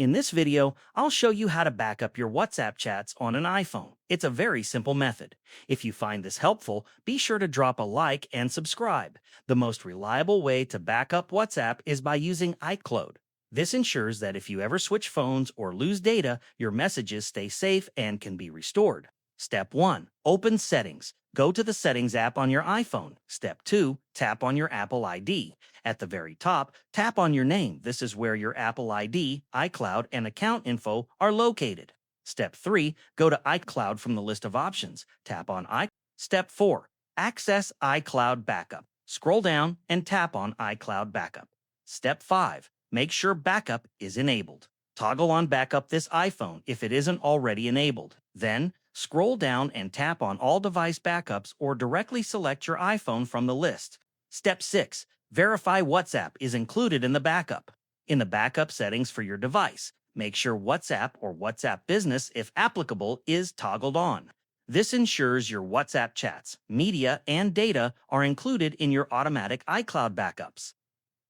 In this video, I'll show you how to back up your WhatsApp chats on an iPhone. It's a very simple method. If you find this helpful, be sure to drop a like and subscribe. The most reliable way to back up WhatsApp is by using iCloud. This ensures that if you ever switch phones or lose data, your messages stay safe and can be restored. Step 1. Open Settings. Go to the Settings app on your iPhone. Step 2. Tap on your Apple ID. At the very top, tap on your name. This is where your Apple ID, iCloud, and account info are located. Step 3. Go to iCloud from the list of options. Tap on iCloud. Step 4. Access iCloud Backup. Scroll down and tap on iCloud Backup. Step 5. Make sure Backup is enabled. Toggle on Backup this iPhone if it isn't already enabled. Then, scroll down and tap on All Device Backups or directly select your iPhone from the list. Step 6. Verify WhatsApp is included in the backup. In the backup settings for your device, make sure WhatsApp or WhatsApp Business, if applicable, is toggled on. This ensures your WhatsApp chats, media, and data are included in your automatic iCloud backups.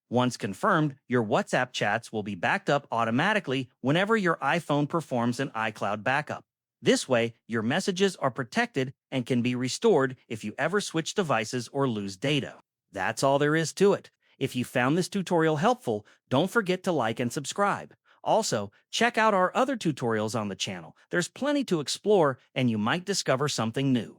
Once confirmed, your WhatsApp chats will be backed up automatically whenever your iPhone performs an iCloud backup. This way, your messages are protected and can be restored if you ever switch devices or lose data. That's all there is to it. If you found this tutorial helpful, don't forget to like and subscribe. Also, check out our other tutorials on the channel. There's plenty to explore, and you might discover something new.